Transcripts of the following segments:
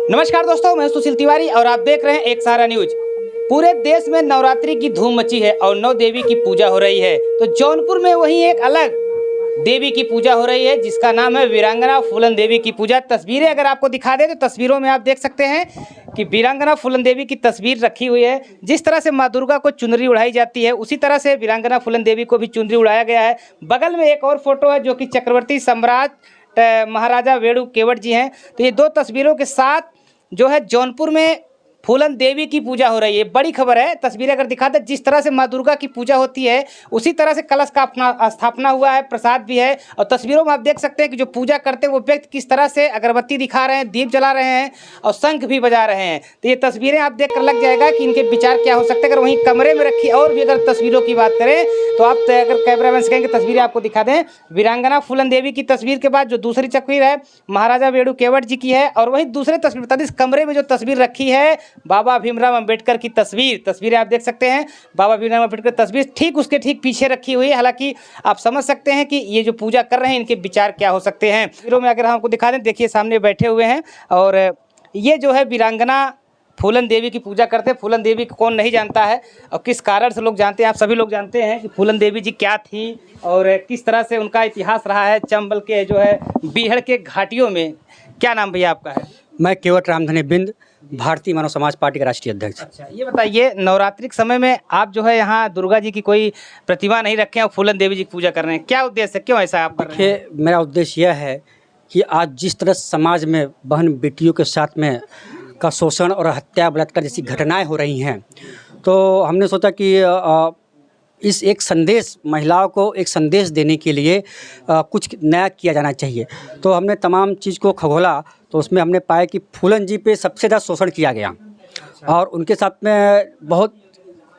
नमस्कार दोस्तों, मैं सुशील तिवारी और आप देख रहे हैं एक सहारा न्यूज। पूरे देश में नवरात्रि की धूम मची है और नौ देवी की पूजा हो रही है। तो जौनपुर में वहीं एक अलग देवी की पूजा हो रही है जिसका नाम है वीरांगना फूलन देवी की पूजा। तस्वीरें अगर आपको दिखा दें तो तस्वीरों में आप देख सकते हैं कि वीरांगना फूलन देवी की तस्वीर रखी हुई है। जिस तरह से माँ दुर्गा को चुनरी उड़ाई जाती है उसी तरह से वीरांगना फूलन देवी को भी चुनरी उड़ाया गया है। बगल में एक और फोटो है जो कि चक्रवर्ती सम्राट महाराजा वेणु केवट जी हैं। तो ये दो तस्वीरों के साथ जो है जौनपुर में फूलन देवी की पूजा हो रही है। बड़ी खबर है। तस्वीरें अगर दिखा दे, जिस तरह से माँ दुर्गा की पूजा होती है उसी तरह से कलश का अपना स्थापना हुआ है, प्रसाद भी है। और तस्वीरों में आप देख सकते हैं कि जो पूजा करते हैं वो व्यक्ति किस तरह से अगरबत्ती दिखा रहे हैं, दीप जला रहे हैं और शंख भी बजा रहे हैं। तो ये तस्वीरें आप देख कर लग जाएगा कि इनके विचार क्या हो सकते हैं। अगर वहीं कमरे में रखी और भी अगर तस्वीरों की बात करें तो आप अगर कैमरामैन से कहेंगे तस्वीरें आपको दिखा दें। वीरांगना फूलन देवी की तस्वीर के बाद जो दूसरी तस्वीर है महाराजा वेणु केवट जी की है। और वहीं दूसरी तस्वीर बता दें, इस कमरे में जो तस्वीर रखी है बाबा भीमराव अंबेडकर की तस्वीरें आप देख सकते हैं। बाबा भीमराव अंबेडकर तस्वीर ठीक उसके ठीक पीछे रखी हुई है। हालांकि आप समझ सकते हैं कि ये जो पूजा कर रहे हैं इनके विचार क्या हो सकते हैं। तस्वीरों में अगर हम आपको दिखा दें, देखिए सामने बैठे हुए हैं और ये जो है वीरांगना फूलन देवी की पूजा करते हैं। फूलन देवी को कौन नहीं जानता है और किस कारण से लोग जानते हैं। आप सभी लोग जानते हैं कि फूलन देवी जी क्या थी और किस तरह से उनका इतिहास रहा है। चंबल के जो है बीहड़ के घाटियों में। क्या नाम भैया आपका है? मैं केवट रामधनी बिंद, भारतीय मानव समाज पार्टी का राष्ट्रीय अध्यक्ष। अच्छा, ये बताइए नवरात्रि के समय में आप जो है यहाँ दुर्गा जी की कोई प्रतिमा नहीं रखे हैं और फूलन देवी जी की पूजा कर रहे हैं, क्या उद्देश्य है, क्यों ऐसा आप कर रहे हैं? देखिए, मेरा उद्देश्य यह है कि आज जिस तरह समाज में बहन बेटियों के साथ में का शोषण और हत्या बलात्कार जैसी घटनाएं हो रही हैं, तो हमने सोचा कि इस एक संदेश, महिलाओं को एक संदेश देने के लिए कुछ नया किया जाना चाहिए। तो हमने तमाम चीज़ को खगोला तो उसमें हमने पाया कि फूलन जी पे सबसे ज़्यादा शोषण किया गया और उनके साथ में बहुत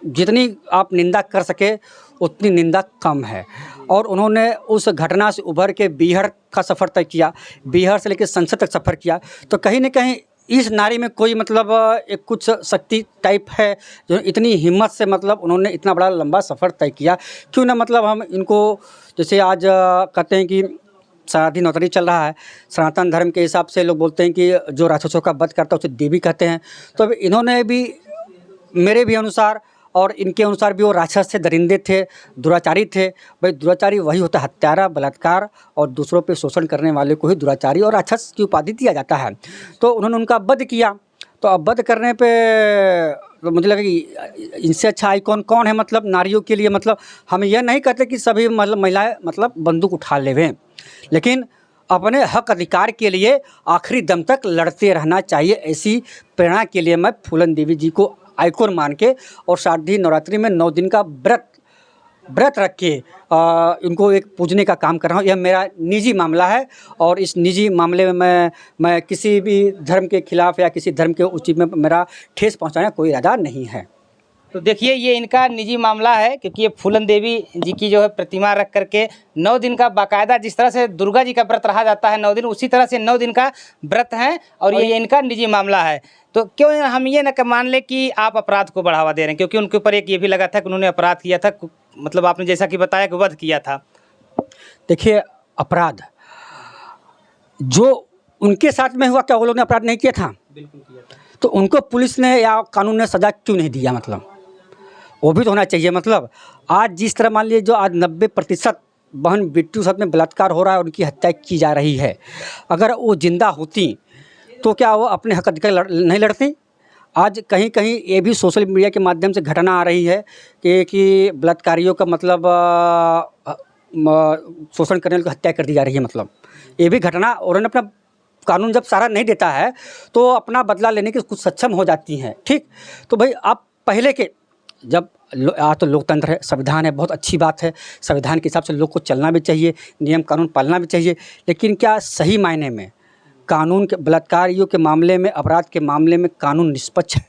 जितनी आप निंदा कर सके उतनी निंदा कम है। और उन्होंने उस घटना से उभर के बीहड़ का सफ़र तय किया, बीहड़ से लेकर संसद तक सफ़र किया। तो कहीं न कहीं इस नारी में कोई मतलब एक कुछ शक्ति टाइप है जो इतनी हिम्मत से मतलब उन्होंने इतना बड़ा लंबा सफ़र तय किया। क्यों ना मतलब हम इनको, जैसे आज कहते हैं कि सनातन नवरात्रि चल रहा है, सनातन धर्म के हिसाब से लोग बोलते हैं कि जो राक्षसों का वध करता है उसे देवी कहते हैं। तो अब इन्होंने भी मेरे भी अनुसार और इनके अनुसार भी वो राक्षस थे, दरिंदे थे, दुराचारी थे। भाई दुराचारी वही होता है, हत्यारा, बलात्कार और दूसरों पे शोषण करने वाले को ही दुराचारी और राक्षस की उपाधि दिया जाता है। तो उन्होंने उनका वध किया। तो अब वध करने पे तो मुझे लगा कि इनसे अच्छा आइकॉन कौन है मतलब नारियों के लिए। मतलब हम यह नहीं कहते कि सभी मतलब महिलाएं मतलब बंदूक उठा लेवें, लेकिन अपने हक अधिकार के लिए आखिरी दम तक लड़ते रहना चाहिए। ऐसी प्रेरणा के लिए मैं फूलन देवी जी को आइकॉन मान के और शारदीय नवरात्रि में 9 दिन का व्रत रख के इनको एक पूजने का काम कर रहा हूँ। यह मेरा निजी मामला है और इस निजी मामले में मैं किसी भी धर्म के खिलाफ़ या किसी धर्म के उचित में मेरा ठेस पहुँचाने का कोई इरादा नहीं है। तो देखिए ये इनका निजी मामला है क्योंकि ये फूलन देवी जी की जो है प्रतिमा रख करके 9 दिन का बाकायदा, जिस तरह से दुर्गा जी का व्रत रहा जाता है 9 दिन, उसी तरह से 9 दिन का व्रत है और ये इनका निजी मामला है। तो क्यों हम ये न मान ले कि आप अपराध को बढ़ावा दे रहे हैं, क्योंकि उनके ऊपर एक ये भी लगा था कि उन्होंने अपराध किया था, मतलब आपने जैसा कि बताया कि वध किया था। देखिए, अपराध जो उनके साथ में हुआ, क्या वो लोग ने अपराध नहीं किया था? बिल्कुल किया था। तो उनको पुलिस ने या कानून ने सज़ा क्यों नहीं दिया? मतलब वो भी तो होना चाहिए। मतलब आज जिस तरह मान लीजिए जो आज 90% बहन बेटियों साथ में बलात्कार हो रहा है, उनकी हत्या की जा रही है, अगर वो जिंदा होती तो क्या वो अपने हक अधिकार नहीं लड़ती? आज कहीं कहीं ये भी सोशल मीडिया के माध्यम से घटना आ रही है कि बलात्कारियों का मतलब शोषण करने की हत्या कर दी जा रही है। मतलब ये भी घटना, और उन्होंने अपना कानून जब सारा नहीं देता है तो अपना बदला लेने के कुछ सक्षम हो जाती हैं। ठीक, तो भाई आप पहले के जब आज तो लोकतंत्र है, संविधान है, बहुत अच्छी बात है, संविधान के हिसाब से लोग को चलना भी चाहिए, नियम कानून पालना भी चाहिए। लेकिन क्या सही मायने में कानून के बलात्कारियों के मामले में, अपराध के मामले में कानून निष्पक्ष है?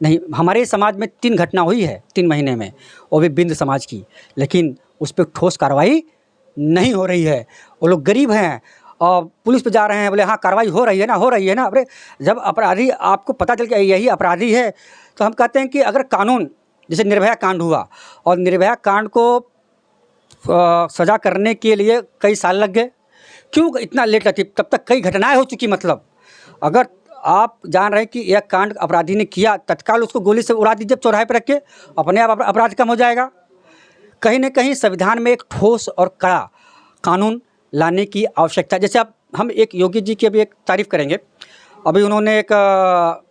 नहीं। हमारे समाज में 3 घटना हुई है 3 महीने में, वो भी बिंद समाज की, लेकिन उस पर ठोस कार्रवाई नहीं हो रही है। वो लोग गरीब हैं और पुलिस पे जा रहे हैं, बोले हाँ कार्रवाई हो रही है ना, हो रही है ना। अरे जब अपराधी आपको पता चल के यही अपराधी है तो हम कहते हैं कि अगर कानून, जैसे निर्भया कांड हुआ और निर्भया कांड को सज़ा करने के लिए कई साल लग गए, क्यों इतना लेट लगती? तब तक कई घटनाएं हो चुकी। मतलब अगर आप जान रहे हैं कि यह कांड अपराधी ने किया, तत्काल उसको गोली से उड़ा दीजिए चौराहे पर रख के, अपने आप अपराध कम हो जाएगा। कहीं न कहीं संविधान में एक ठोस और कड़ा कानून लाने की आवश्यकता है। जैसे अब हम एक योगी जी की अभी एक तारीफ़ करेंगे। अभी उन्होंने एक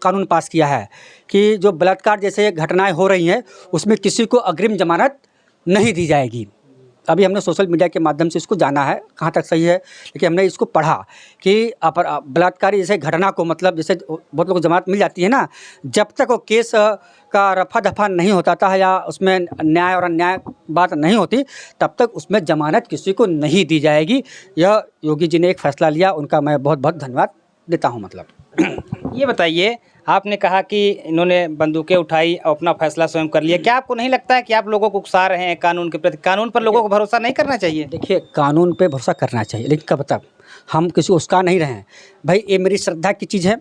कानून पास किया है कि जो बलात्कार जैसे घटनाएं हो रही हैं उसमें किसी को अग्रिम जमानत नहीं दी जाएगी। अभी हमने सोशल मीडिया के माध्यम से इसको जाना है कहाँ तक सही है, लेकिन हमने इसको पढ़ा कि बलात्कारी जैसे घटना को मतलब जैसे बहुत लोगों को जमानत मिल जाती है ना, जब तक वो केस का रफा दफा नहीं होता था या उसमें न्याय और अन्याय बात नहीं होती, तब तक उसमें जमानत किसी को नहीं दी जाएगी। यह योगी जी ने एक फैसला लिया, उनका मैं बहुत बहुत धन्यवाद देता हूँ। मतलब ये बताइए, आपने कहा कि इन्होंने बंदूकें उठाई और अपना फैसला स्वयं कर लिया। क्या आपको नहीं लगता है कि आप लोगों को उकसा रहे हैं कानून के प्रति? कानून पर लोगों को भरोसा नहीं करना चाहिए? देखिए, कानून पे भरोसा करना चाहिए, लेकिन कब तक? हम किसी को उस्का नहीं रहे हैं भाई। ये मेरी श्रद्धा की चीज़ है।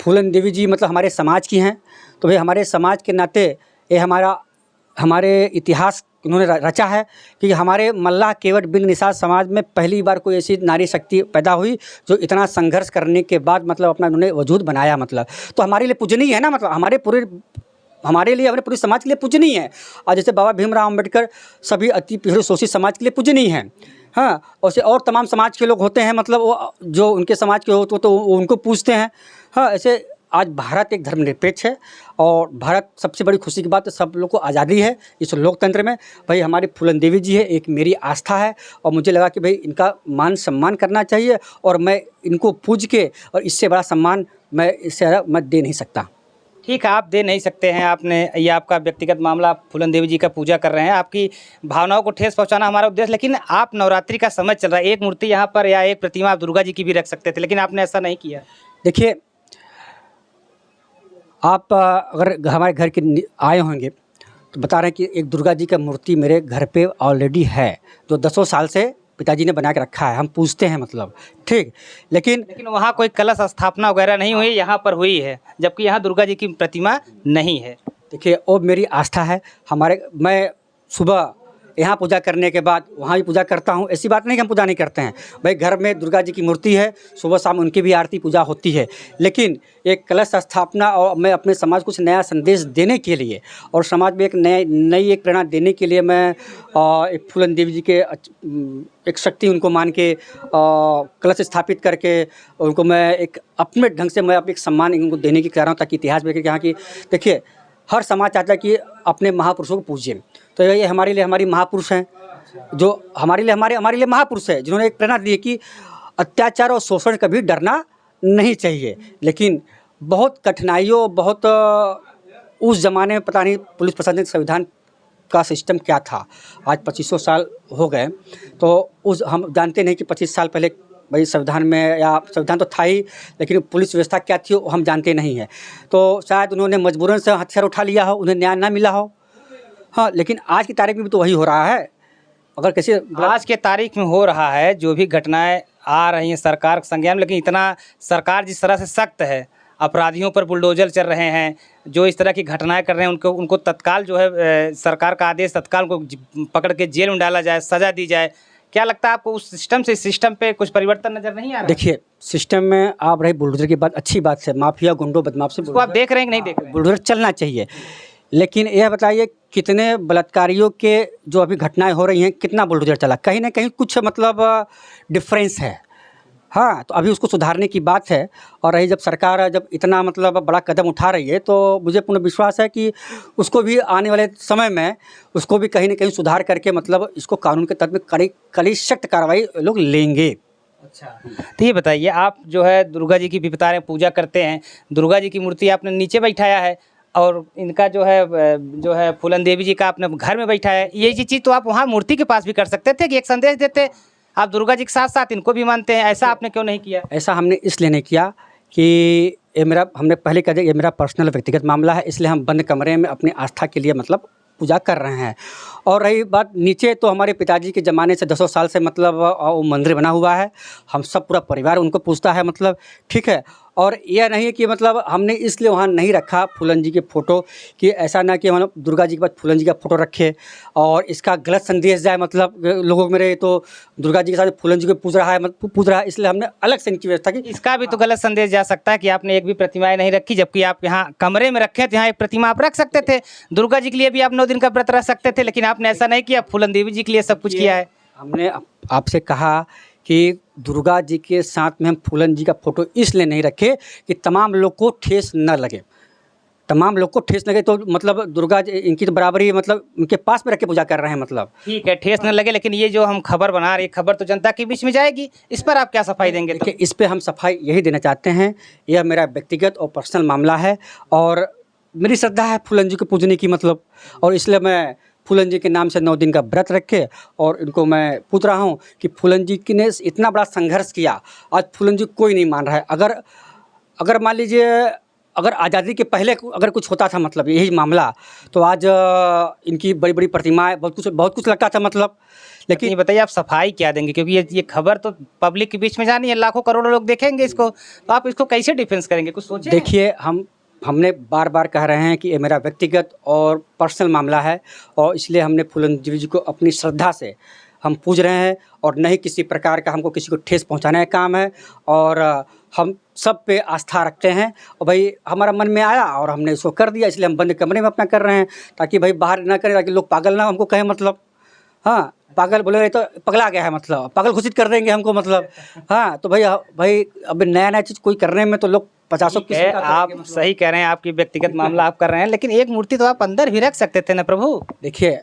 फूलन देवी जी मतलब हमारे समाज की हैं, तो भाई हमारे समाज के नाते ये हमारे इतिहास उन्होंने रचा है कि हमारे मल्लाह केवट बिन निसार समाज में पहली बार कोई ऐसी नारी शक्ति पैदा हुई जो इतना संघर्ष करने के बाद मतलब अपना उन्होंने वजूद बनाया। मतलब तो हमारे लिए पूजनीय है ना, मतलब हमारे लिए अपने पूरे समाज के लिए पूजनीय है। और जैसे बाबा भीमराव अम्बेडकर सभी अति पिछड़े शोषित समाज के लिए पूजनीय हैं। हाँ, और तमाम समाज के लोग होते हैं, मतलब वो जो उनके समाज के हो तो वो उनको पूजते हैं। हाँ, ऐसे आज भारत एक धर्मनिरपेक्ष है और भारत सबसे बड़ी खुशी की बात है सब लोग को आज़ादी है इस लोकतंत्र में। भाई हमारी फूलन देवी जी है, एक मेरी आस्था है और मुझे लगा कि भाई इनका मान सम्मान करना चाहिए और मैं इनको पूज के और इससे बड़ा सम्मान मैं इससे मैं दे नहीं सकता। ठीक है, आप दे नहीं सकते हैं, आपने ये आपका व्यक्तिगत मामला, आप फूलन देवी जी का पूजा कर रहे हैं, आपकी भावनाओं को ठेस पहुंचाना हमारा उद्देश्य। लेकिन आप नवरात्रि का समय चल रहा है, एक मूर्ति यहाँ पर या एक प्रतिमा आप दुर्गा जी की भी रख सकते थे, लेकिन आपने ऐसा नहीं किया। देखिए, आप अगर हमारे घर के आए होंगे तो बता रहे हैं कि एक दुर्गा जी का मूर्ति मेरे घर पे ऑलरेडी है जो 10 साल से पिताजी ने बना के रखा है, हम पूछते हैं मतलब, ठीक। लेकिन वहाँ कोई कलश स्थापना वगैरह नहीं हुई, यहाँ पर हुई है, जबकि यहाँ दुर्गा जी की प्रतिमा नहीं है। देखिए, वो मेरी आस्था है। मैं सुबह यहाँ पूजा करने के बाद वहाँ भी पूजा करता हूँ। ऐसी बात नहीं कि हम पूजा नहीं करते हैं भाई। घर में दुर्गा जी की मूर्ति है, सुबह शाम उनकी भी आरती पूजा होती है। लेकिन एक कलश स्थापना और मैं अपने समाज को कुछ नया संदेश देने के लिए और समाज में एक नई एक प्रेरणा देने के लिए मैं एक फूलन देवी जी के एक शक्ति उनको मान के कलश स्थापित करके उनको मैं एक अपने ढंग से मैं एक सम्मान इनको देने की कह रहा हूँ, ताकि इतिहास में यहाँ की देखिए हर समाज चाहता है कि अपने महापुरुषों को पूजिए। तो ये हमारे लिए हमारी महापुरुष हैं, जो हमारे लिए महापुरुष है, जिन्होंने एक प्रेरणा दी है कि अत्याचार और शोषण कभी डरना नहीं चाहिए। लेकिन बहुत कठिनाइयों उस ज़माने में पता नहीं पुलिस प्रशासन संविधान का सिस्टम क्या था। आज 2500 साल हो गए, तो हम जानते नहीं कि 25 साल पहले भाई संविधान में, या संविधान तो था ही, लेकिन पुलिस व्यवस्था क्या थी वो हम जानते नहीं हैं। तो शायद उन्होंने मजबूरन से हथियार उठा लिया हो, उन्हें न्याय ना मिला हो। हाँ, लेकिन आज की तारीख में भी तो वही हो रहा है। अगर किसी आज के तारीख में हो रहा है, जो भी घटनाएं आ रही हैं सरकार के संज्ञान में, लेकिन इतना सरकार जिस तरह से सख्त है, अपराधियों पर बुलडोजर चल रहे हैं, जो इस तरह की घटनाएं कर रहे हैं उनको तत्काल जो है सरकार का आदेश, तत्काल को पकड़ के जेल में डाला जाए, सज़ा दी जाए। क्या लगता है आपको उस सिस्टम से इस सिस्टम पे कुछ परिवर्तन नज़र नहीं आ रहा? देखिए, सिस्टम में आप रहे बुलडोजर की बात अच्छी बात है, माफिया गुंडों बदमाश से आप देख रहे हैं कि नहीं देख रहे? बुलडोजर चलना चाहिए, लेकिन यह बताइए कितने बलात्कारियों के जो अभी घटनाएं हो रही हैं कितना बुलडोजर चला? कहीं ना कहीं कुछ मतलब डिफरेंस है। हाँ, तो अभी उसको सुधारने की बात है। और रही जब सरकार जब इतना मतलब बड़ा कदम उठा रही है, तो मुझे पूर्ण विश्वास है कि उसको भी आने वाले समय में उसको भी कहीं ना कहीं सुधार करके मतलब इसको कानून के तहत में कड़ी सख्त कार्रवाई लोग लेंगे। अच्छा, तो ये बताइए, आप जो है दुर्गा जी की भी बता रहे हैं पूजा करते हैं, दुर्गा जी की मूर्ति आपने नीचे बैठाया है और इनका जो है फूलन देवी जी का आपने घर में बैठाया है। ये चीज़ तो आप वहाँ मूर्ति के पास भी कर सकते थे कि एक संदेश देते, आप दुर्गा जी के साथ साथ इनको भी मानते हैं, ऐसा आपने क्यों नहीं किया? ऐसा हमने इसलिए नहीं किया कि हमने पहले कह दिया ये मेरा पर्सनल व्यक्तिगत मामला है, इसलिए हम बंद कमरे में अपनी आस्था के लिए मतलब पूजा कर रहे हैं। और रही बात नीचे, तो हमारे पिताजी के ज़माने से 10 साल से मतलब वो मंदिर बना हुआ है, हम सब पूरा परिवार उनको पूजता है मतलब, ठीक है। और यह नहीं है कि मतलब हमने इसलिए वहाँ नहीं रखा फूलन जी के फ़ोटो कि ऐसा ना कि मतलब दुर्गा जी के बाद फूलन जी का फ़ोटो रखे और इसका गलत संदेश जाए, मतलब लोगों को मेरे तो दुर्गा जी के साथ फूलन जी को पूज रहा है, मतलब पूज रहा है, इसलिए हमने अलग से इनकी व्यवस्था की। इसका भी तो गलत संदेश जा सकता है कि आपने एक भी प्रतिमाएं नहीं रखी, जबकि आप यहाँ कमरे में रखे तो यहाँ एक प्रतिमा आप रख सकते थे। दुर्गा जी के लिए भी आप 9 दिन का व्रत रख सकते थे, लेकिन आपने ऐसा नहीं किया, फूलन देवी जी के लिए सब कुछ किया है। हमने आपसे कहा कि दुर्गा जी के साथ में हम फूलन जी का फ़ोटो इसलिए नहीं रखे कि तमाम लोग को ठेस न लगे, तमाम लोग को ठेस लगे, तो मतलब दुर्गा जी इनकी तो बराबरी मतलब उनके पास में रख के पूजा कर रहे हैं मतलब। ठीक है, ठेस न लगे, लेकिन ये जो हम खबर बना रहे हैं, खबर तो जनता के बीच में जाएगी, इस पर आप क्या सफाई देंगे? तो देखिए, इस पे हम सफाई यही देना चाहते हैं, यह मेरा व्यक्तिगत और पर्सनल मामला है और मेरी श्रद्धा है फूलन जी को पूजने की मतलब, और इसलिए मैं फूलन जी के नाम से 9 दिन का व्रत रखे और इनको मैं पूछ रहा हूँ कि फूलन जी की ने इतना बड़ा संघर्ष किया, आज फूलन जी कोई नहीं मान रहा है। अगर मान लीजिए अगर आज़ादी के पहले अगर कुछ होता था मतलब यही मामला, तो आज इनकी बड़ी बड़ी प्रतिमाएं बहुत कुछ लगता था मतलब। लेकिन ये बताइए आप सफाई क्या देंगे, क्योंकि ये खबर तो पब्लिक के बीच में जानी है, लाखों करोड़ों लोग देखेंगे इसको, तो आप इसको कैसे डिफेंस करेंगे, कुछ सोचिए। देखिए, हमने बार बार कह रहे हैं कि ये मेरा व्यक्तिगत और पर्सनल मामला है और इसलिए हमने फूलन देवी जी को अपनी श्रद्धा से हम पूज रहे हैं और नहीं किसी प्रकार का हमको किसी को ठेस पहुंचाने का काम है। और हम सब पे आस्था रखते हैं और भाई हमारा मन में आया और हमने इसको कर दिया, इसलिए हम बंद कमरे में अपना कर रहे हैं ताकि भाई बाहर ना करें, ताकि लोग पागल ना हमको कहें मतलब। हाँ, पागल बोले रहे तो पगला गया है मतलब, पागल घोषित कर देंगे हमको मतलब। हाँ, तो भाई अब नया चीज़ कोई करने में तो लोग 50 ठीक है, आप सही कह रहे हैं, आपकी व्यक्तिगत मामला आप कर रहे हैं, लेकिन एक मूर्ति तो आप अंदर भी रख सकते थे ना प्रभु। देखिए,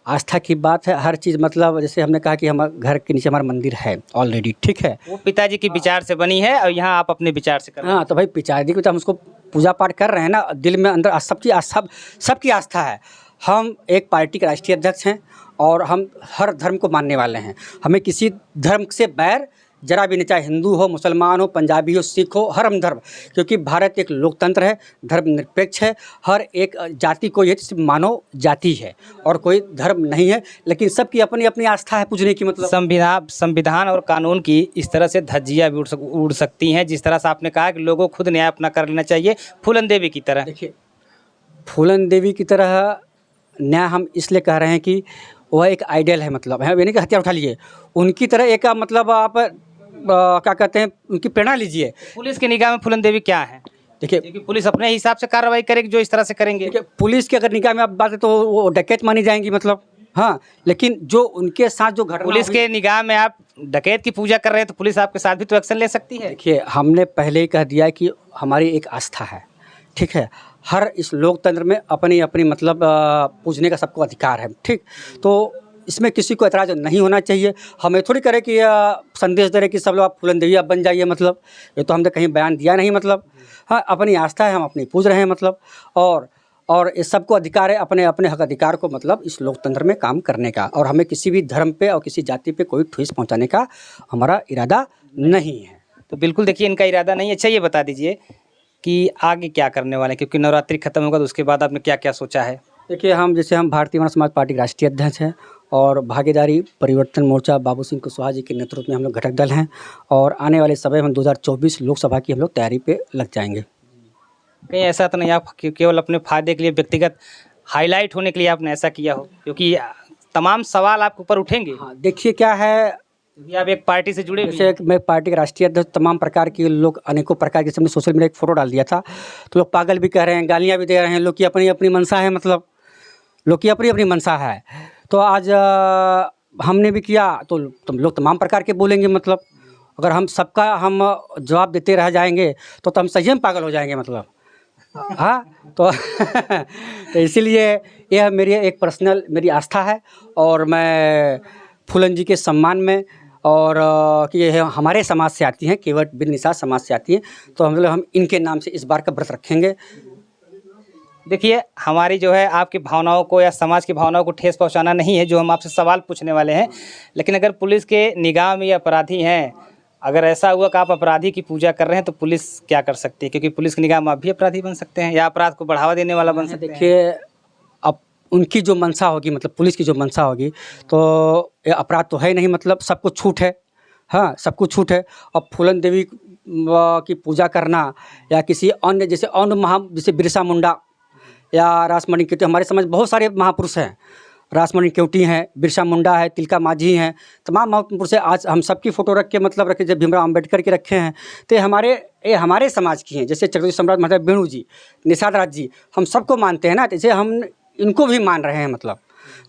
आस्था की बात है, हर चीज़ मतलब जैसे हमने कहा कि हमारे घर के नीचे हमारा मंदिर है ऑलरेडी, ठीक है। वो पिताजी की विचार से बनी है और यहाँ आप अपने विचार से कर रहे हैं। हाँ, तो भाई पिताजी को तो हम उसको पूजा पाठ कर रहे हैं ना, दिल में अंदर सबकी आस्था है। हम एक पार्टी के राष्ट्रीय अध्यक्ष हैं और हम हर धर्म को मानने वाले हैं, हमें किसी धर्म से बैर जरा भी नहीं, चाहे हिंदू हो, मुसलमान हो, पंजाबी हो, सिख हो, हर धर्म, क्योंकि भारत एक लोकतंत्र है, धर्मनिरपेक्ष है, हर एक जाति को ये मानव जाति है और कोई धर्म नहीं है, लेकिन सबकी अपनी अपनी आस्था है पूजने की मतलब। संविधान और कानून की इस तरह से धज्जियाँ भी उड़ सकती हैं, जिस तरह से आपने कहा कि लोगों को खुद न्याय अपना कर लेना चाहिए फूलन देवी की तरह। देखिए, फूलन देवी की तरह न्याय हम इसलिए कह रहे हैं कि वह एक आइडियल है मतलब, है यानी कि हथियार उठा लीजिए उनकी तरह एक मतलब आप क्या कहते हैं उनकी प्रेरणा लीजिए। पुलिस की निगाह में फूलन देवी क्या है? देखिए, क्योंकि पुलिस अपने हिसाब से कार्रवाई करेगी जो इस तरह से करेंगे। देखिए, पुलिस की अगर निगाह में आप बात है तो वो डकैत मानी जाएंगी मतलब। हाँ, लेकिन जो उनके साथ जो घटना पुलिस के निगाह में आप डकैत की पूजा कर रहे हैं तो पुलिस आपके साथ भी तो एक्शन ले सकती है। देखिए, हमने पहले ही कह दिया कि हमारी एक आस्था है, ठीक है। हर इस लोकतंत्र में अपनी अपनी मतलब पूजने का सबको अधिकार है, ठीक। तो इसमें किसी को एतराज़ नहीं होना चाहिए। हमें थोड़ी करे कि संदेश दे रहे कि सब लोग आप फूलन देवी आप बन जाइए मतलब, ये तो हमने कहीं बयान दिया नहीं मतलब। हाँ, अपनी आस्था है, हम अपनी पूज रहे हैं मतलब। और इस सबको अधिकार है अपने अपने हक अधिकार को मतलब इस लोकतंत्र में काम करने का, और हमें किसी भी धर्म पे और किसी जाति पे कोई ठेस पहुंचाने का हमारा इरादा नहीं है। तो बिल्कुल देखिए, इनका इरादा नहीं है। अच्छा, ये बता दीजिए कि आगे क्या करने वाले हैं, क्योंकि नवरात्रि खत्म होगा तो उसके बाद आपने क्या क्या सोचा है? देखिए, हम भारतीय मानव समाज पार्टी के राष्ट्रीय अध्यक्ष हैं और भागीदारी परिवर्तन मोर्चा बाबू सिंह कुशवाहा जी के नेतृत्व में हम लोग घटक दल हैं, और आने वाले समय में 2024 लोकसभा की हम लोग तैयारी पे लग जाएंगे। कहीं ऐसा तो नहीं आप केवल अपने फायदे के लिए, व्यक्तिगत हाईलाइट होने के लिए आपने ऐसा किया हो, क्योंकि तमाम सवाल आपके ऊपर उठेंगे। हाँ, देखिए क्या है, आप एक पार्टी से जुड़े जैसे मैं पार्टी के राष्ट्रीय अध्यक्ष, तमाम प्रकार के लोग अनेकों प्रकार के, हमने सोशल मीडिया एक फ़ोटो डाल दिया था तो लोग पागल भी कह रहे हैं, गालियाँ भी दे रहे हैं, लोग की अपनी अपनी मंशा है मतलब, लोग की अपनी अपनी मंशा है। तो आज हमने भी किया तो तुम लोग तमाम प्रकार के बोलेंगे मतलब, अगर हम सबका हम जवाब देते रह जाएंगे तो हम सही में पागल हो जाएंगे मतलब। हाँ, तो तो इसीलिए यह मेरी एक पर्सनल मेरी आस्था है और मैं फूलन जी के सम्मान में, और कि ये हमारे समाज से आती हैं, केवट बिन निषाद समाज से आती हैं, तो हम इनके नाम से इस बार का व्रत रखेंगे। देखिए, हमारी जो है आपकी भावनाओं को या समाज की भावनाओं को ठेस पहुंचाना नहीं है जो हम आपसे सवाल पूछने वाले हैं, लेकिन अगर पुलिस के निगाह में ये अपराधी हैं, अगर ऐसा हुआ कि आप अपराधी की पूजा कर रहे हैं तो पुलिस क्या कर सकती है? क्योंकि पुलिस की निगाह में आप भी अपराधी बन सकते हैं या अपराध को बढ़ावा देने वाला बन सकते हैं। देखिए, अब उनकी जो मंशा होगी, मतलब पुलिस की जो मंशा होगी, तो ये अपराध तो है नहीं, मतलब सबको छूट है। हाँ, सबको छूट है। अब फूलन देवी की पूजा करना या किसी अन्य जैसे जैसे बिरसा मुंडा या रासमणि केवटी, हमारे समाज में बहुत सारे महापुरुष हैं। रासमणि केवटी हैं, बिरसा मुंडा है, तिलका माझी हैं, तमाम महापुरुष हैं। आज हम सबकी फ़ोटो रख के मतलब रखे, जब भीमराव अम्बेडकर के रखे हैं, तो ये हमारे समाज की हैं। जैसे छत्रपति सम्राट महाराज वेणु जी, निषाद राज जी, हम सबको मानते हैं ना, जैसे हम इनको भी मान रहे हैं। मतलब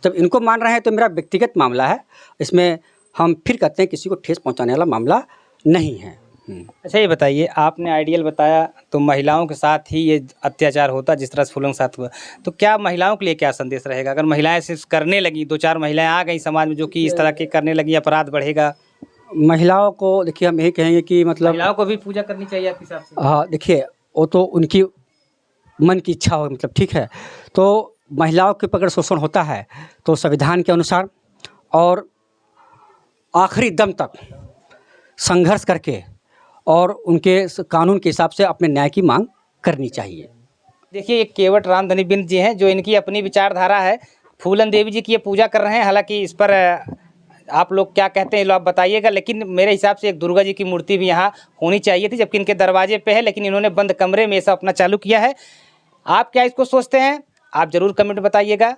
जब इनको मान रहे हैं तो मेरा व्यक्तिगत मामला है, इसमें हम फिर कहते हैं किसी को ठेस पहुँचाने वाला मामला नहीं है। अच्छा ये बताइए, आपने आइडियल बताया तो महिलाओं के साथ ही ये अत्याचार होता जिस तरह से फूलों के साथ हुआ, तो क्या महिलाओं के लिए क्या संदेश रहेगा? अगर महिलाएं सिर्फ करने लगी, 2-4 महिलाएं आ गई समाज में जो कि इस तरह के करने लगी, अपराध बढ़ेगा? महिलाओं को देखिए, हम यही कहेंगे कि मतलब महिलाओं को भी पूजा करनी चाहिए आपके हिसाब से? हाँ, देखिए वो तो उनकी मन की इच्छा हो, मतलब ठीक है। तो महिलाओं के ऊपर अगर शोषण होता है तो संविधान के अनुसार और आखिरी दम तक संघर्ष करके और उनके कानून के हिसाब से अपने न्याय की मांग करनी चाहिए। देखिए, एक केवट रामधनी बिंद जी हैं जो इनकी अपनी विचारधारा है। फूलन देवी जी की ये पूजा कर रहे हैं, हालांकि इस पर आप लोग क्या कहते हैं लो आप बताइएगा, लेकिन मेरे हिसाब से एक दुर्गा जी की मूर्ति भी यहाँ होनी चाहिए थी, जबकि इनके दरवाजे पे है, लेकिन इन्होंने बंद कमरे में ऐसा अपना चालू किया है। आप क्या इसको सोचते हैं? आप ज़रूर कमेंट बताइएगा।